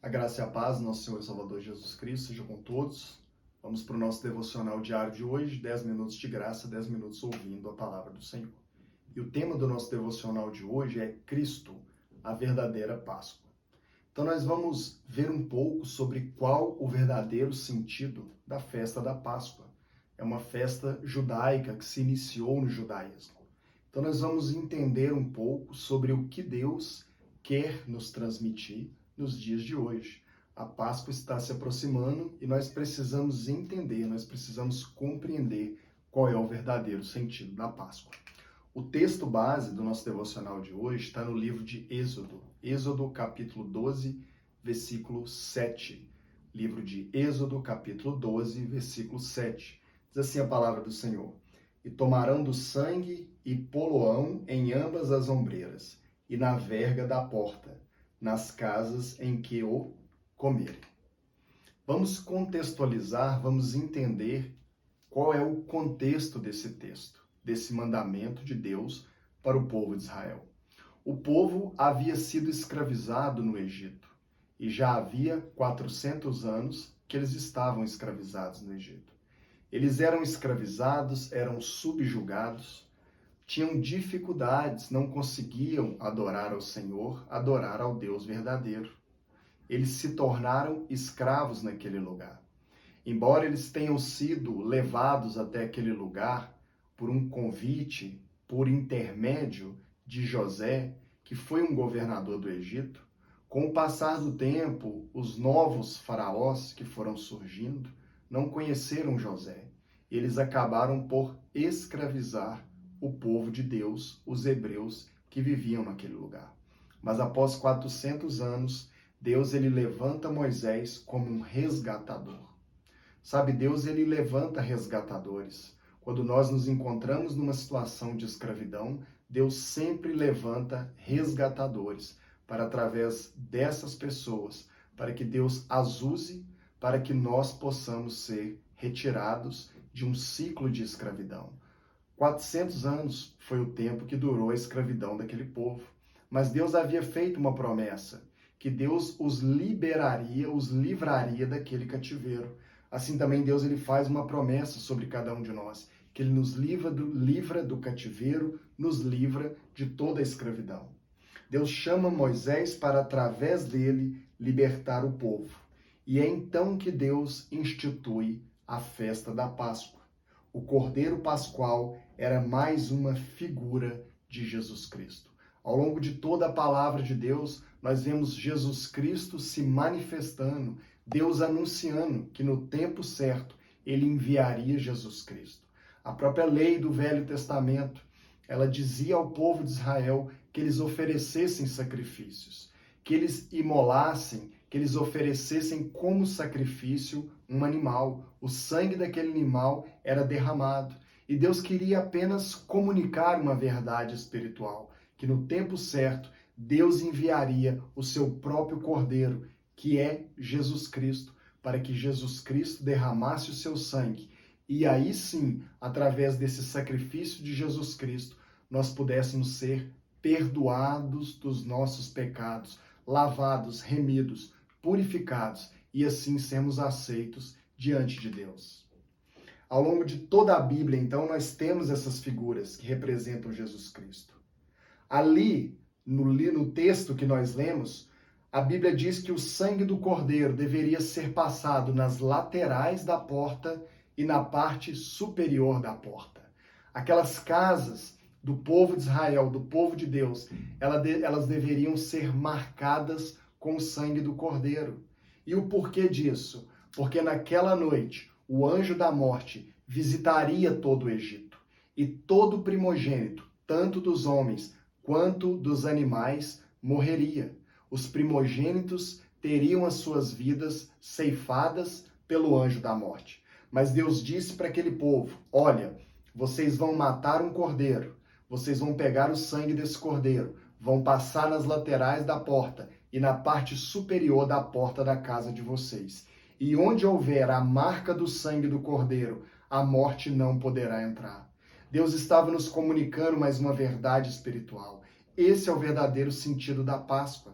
A graça e a paz do nosso Senhor e Salvador Jesus Cristo seja com todos. Vamos para o nosso devocional diário de hoje, 10 minutos de graça, 10 minutos ouvindo a palavra do Senhor. E o tema do nosso devocional de hoje é Cristo, a verdadeira Páscoa. Então nós vamos ver um pouco sobre qual o verdadeiro sentido da festa da Páscoa. É uma festa judaica que se iniciou no judaísmo. Então nós vamos entender um pouco sobre o que Deus quer nos transmitir nos dias de hoje. A Páscoa está se aproximando e nós precisamos entender, nós precisamos compreender qual é o verdadeiro sentido da Páscoa. O texto base do nosso devocional de hoje está no livro de Êxodo. Êxodo capítulo 12, versículo 7. Livro de Êxodo capítulo 12, versículo 7. Diz assim a palavra do Senhor: E tomarão do sangue e poloão em ambas as ombreiras e na verga da porta, nas casas em que o comerem. Vamos contextualizar, vamos entender qual é o contexto desse texto, desse mandamento de Deus para o povo de Israel. O povo havia sido escravizado no Egito e já havia 400 anos que eles estavam escravizados no Egito. Eles eram escravizados, eram subjugados, tinham dificuldades, não conseguiam adorar ao Senhor, adorar ao Deus verdadeiro. Eles se tornaram escravos naquele lugar. Embora eles tenham sido levados até aquele lugar por um convite, por intermédio de José, que foi um governador do Egito, com o passar do tempo, os novos faraós que foram surgindo não conheceram José. Eles acabaram por escravizar o povo de Deus, os hebreus que viviam naquele lugar. Mas após 400 anos, Deus ele levanta Moisés como um resgatador. Sabe, Deus ele levanta resgatadores. Quando nós nos encontramos numa situação de escravidão, Deus sempre levanta resgatadores para através dessas pessoas, para que Deus as use, para que nós possamos ser retirados de um ciclo de escravidão. 400 anos foi o tempo que durou a escravidão daquele povo. Mas Deus havia feito uma promessa, que Deus os liberaria, os livraria daquele cativeiro. Assim também Deus ele faz uma promessa sobre cada um de nós, que Ele nos livra do cativeiro, nos livra de toda a escravidão. Deus chama Moisés para, através dele, libertar o povo. E é então que Deus institui a festa da Páscoa. O Cordeiro Pascual era mais uma figura de Jesus Cristo. Ao longo de toda a palavra de Deus, nós vemos Jesus Cristo se manifestando, Deus anunciando que no tempo certo ele enviaria Jesus Cristo. A própria lei do Velho Testamento, ela dizia ao povo de Israel que eles oferecessem sacrifícios, que eles imolassem, que eles oferecessem como sacrifício um animal. O sangue daquele animal era derramado. E Deus queria apenas comunicar uma verdade espiritual, que no tempo certo Deus enviaria o seu próprio Cordeiro, que é Jesus Cristo, para que Jesus Cristo derramasse o seu sangue. E aí sim, através desse sacrifício de Jesus Cristo, nós pudéssemos ser perdoados dos nossos pecados, lavados, remidos, purificados e assim sermos aceitos diante de Deus. Ao longo de toda a Bíblia, então, nós temos essas figuras que representam Jesus Cristo. Ali, no texto que nós lemos, a Bíblia diz que o sangue do Cordeiro deveria ser passado nas laterais da porta e na parte superior da porta. Aquelas casas do povo de Israel, do povo de Deus, elas deveriam ser marcadas com o sangue do Cordeiro. E o porquê disso? Porque naquela noite, o anjo da morte visitaria todo o Egito. E todo primogênito, tanto dos homens quanto dos animais, morreria. Os primogênitos teriam as suas vidas ceifadas pelo anjo da morte. Mas Deus disse para aquele povo: olha, vocês vão matar um cordeiro, vocês vão pegar o sangue desse cordeiro, vão passar nas laterais da porta e na parte superior da porta da casa de vocês. E onde houver a marca do sangue do cordeiro, a morte não poderá entrar. Deus estava nos comunicando mais uma verdade espiritual. Esse é o verdadeiro sentido da Páscoa.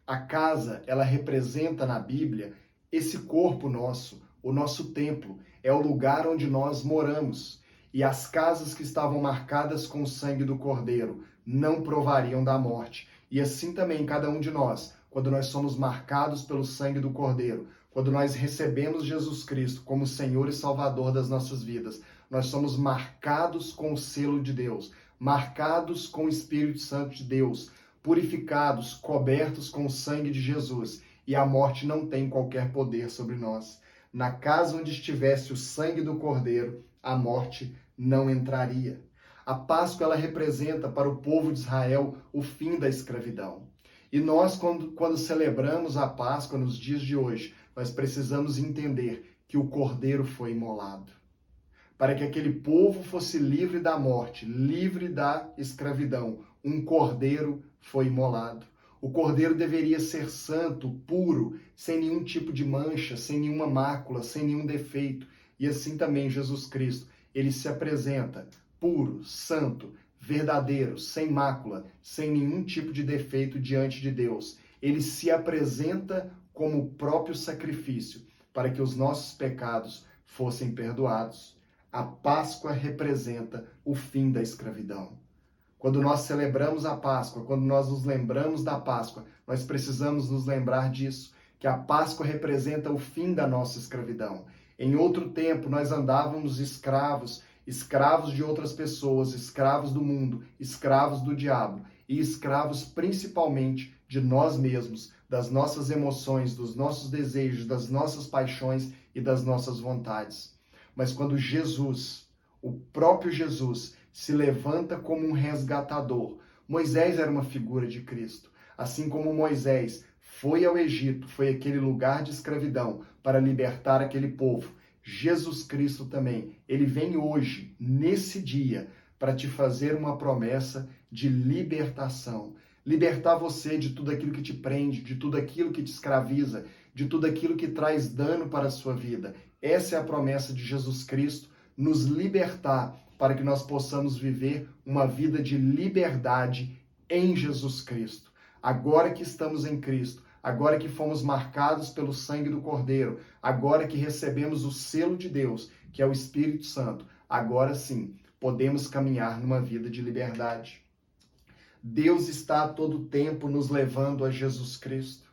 A casa, ela representa na Bíblia esse corpo nosso, o nosso templo, é o lugar onde nós moramos. E as casas que estavam marcadas com o sangue do Cordeiro não provariam da morte. E assim também cada um de nós, quando nós somos marcados pelo sangue do Cordeiro, quando nós recebemos Jesus Cristo como Senhor e Salvador das nossas vidas, nós somos marcados com o selo de Deus, marcados com o Espírito Santo de Deus, purificados, cobertos com o sangue de Jesus, e a morte não tem qualquer poder sobre nós. Na casa onde estivesse o sangue do Cordeiro, a morte não entraria. A Páscoa, ela representa para o povo de Israel o fim da escravidão. E nós, quando celebramos a Páscoa nos dias de hoje, nós precisamos entender que o Cordeiro foi imolado. Para que aquele povo fosse livre da morte, livre da escravidão, um Cordeiro foi imolado. O Cordeiro deveria ser santo, puro, sem nenhum tipo de mancha, sem nenhuma mácula, sem nenhum defeito. E assim também Jesus Cristo, ele se apresenta puro, santo, verdadeiro, sem mácula, sem nenhum tipo de defeito diante de Deus. Ele se apresenta como o próprio sacrifício para que os nossos pecados fossem perdoados. A Páscoa representa o fim da escravidão. Quando nós celebramos a Páscoa, quando nós nos lembramos da Páscoa, nós precisamos nos lembrar disso, que a Páscoa representa o fim da nossa escravidão. Em outro tempo, nós andávamos escravos, escravos de outras pessoas, escravos do mundo, escravos do diabo e escravos principalmente de nós mesmos, das nossas emoções, dos nossos desejos, das nossas paixões e das nossas vontades. Mas quando Jesus, o próprio Jesus, se levanta como um resgatador, Moisés era uma figura de Cristo. Assim como Moisés foi ao Egito, foi aquele lugar de escravidão para libertar aquele povo, Jesus Cristo também, ele vem hoje, nesse dia, para te fazer uma promessa de libertação. Libertar você de tudo aquilo que te prende, de tudo aquilo que te escraviza, de tudo aquilo que traz dano para a sua vida. Essa é a promessa de Jesus Cristo, nos libertar para que nós possamos viver uma vida de liberdade em Jesus Cristo. Agora que estamos em Cristo, agora que fomos marcados pelo sangue do Cordeiro, agora que recebemos o selo de Deus, que é o Espírito Santo, agora sim podemos caminhar numa vida de liberdade. Deus está a todo tempo nos levando a Jesus Cristo.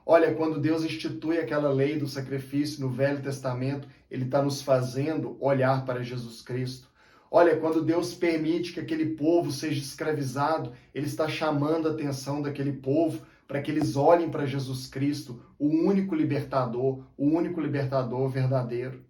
Olha, quando Deus institui aquela lei do sacrifício no Velho Testamento, ele está nos fazendo olhar para Jesus Cristo. Olha, quando Deus permite que aquele povo seja escravizado, ele está chamando a atenção daquele povo para que eles olhem para Jesus Cristo, o único libertador verdadeiro.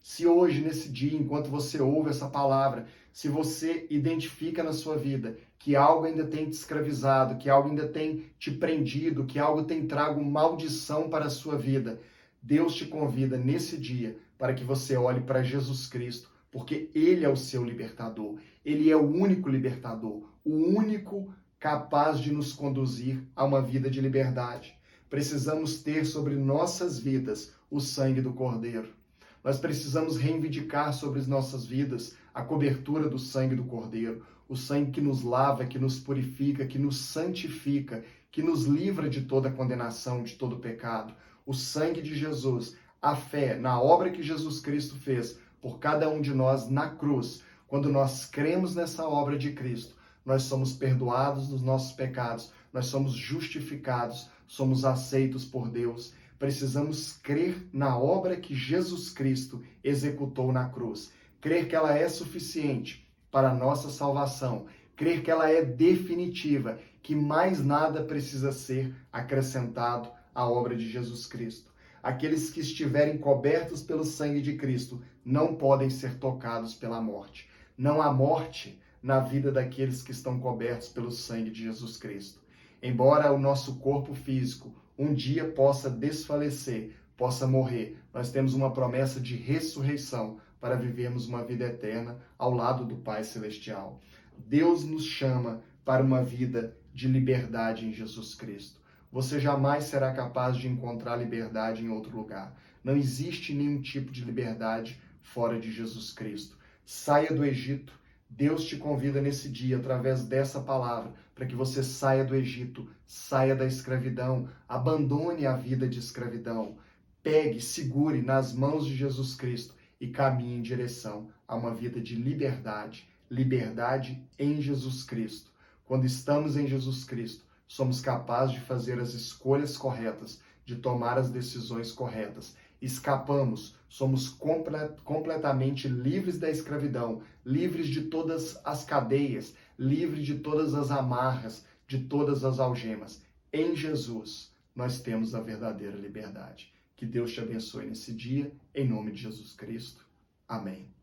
Se hoje, nesse dia, enquanto você ouve essa palavra, se você identifica na sua vida que algo ainda tem te escravizado, que algo ainda tem te prendido, que algo tem trago maldição para a sua vida, Deus te convida nesse dia para que você olhe para Jesus Cristo, porque Ele é o seu libertador. Ele é o único libertador, o único capaz de nos conduzir a uma vida de liberdade. Precisamos ter sobre nossas vidas o sangue do Cordeiro. Nós precisamos reivindicar sobre as nossas vidas a cobertura do sangue do Cordeiro, o sangue que nos lava, que nos purifica, que nos santifica, que nos livra de toda condenação, de todo pecado. O sangue de Jesus, a fé na obra que Jesus Cristo fez por cada um de nós na cruz. Quando nós cremos nessa obra de Cristo, nós somos perdoados dos nossos pecados, nós somos justificados, somos aceitos por Deus. Precisamos crer na obra que Jesus Cristo executou na cruz. Crer que ela é suficiente para a nossa salvação. Crer que ela é definitiva, que mais nada precisa ser acrescentado à obra de Jesus Cristo. Aqueles que estiverem cobertos pelo sangue de Cristo não podem ser tocados pela morte. Não há morte na vida daqueles que estão cobertos pelo sangue de Jesus Cristo. Embora o nosso corpo físico um dia possa desfalecer, possa morrer, nós temos uma promessa de ressurreição para vivermos uma vida eterna ao lado do Pai Celestial. Deus nos chama para uma vida de liberdade em Jesus Cristo. Você jamais será capaz de encontrar liberdade em outro lugar. Não existe nenhum tipo de liberdade fora de Jesus Cristo. Saia do Egito. Deus te convida nesse dia, através dessa palavra, para que você saia do Egito, saia da escravidão, abandone a vida de escravidão, pegue, segure nas mãos de Jesus Cristo e caminhe em direção a uma vida de liberdade, liberdade em Jesus Cristo. Quando estamos em Jesus Cristo, somos capazes de fazer as escolhas corretas, de tomar as decisões corretas. Escapamos, somos completamente livres da escravidão, livres de todas as cadeias, livres de todas as amarras, de todas as algemas. Em Jesus, nós temos a verdadeira liberdade. Que Deus te abençoe nesse dia, em nome de Jesus Cristo. Amém.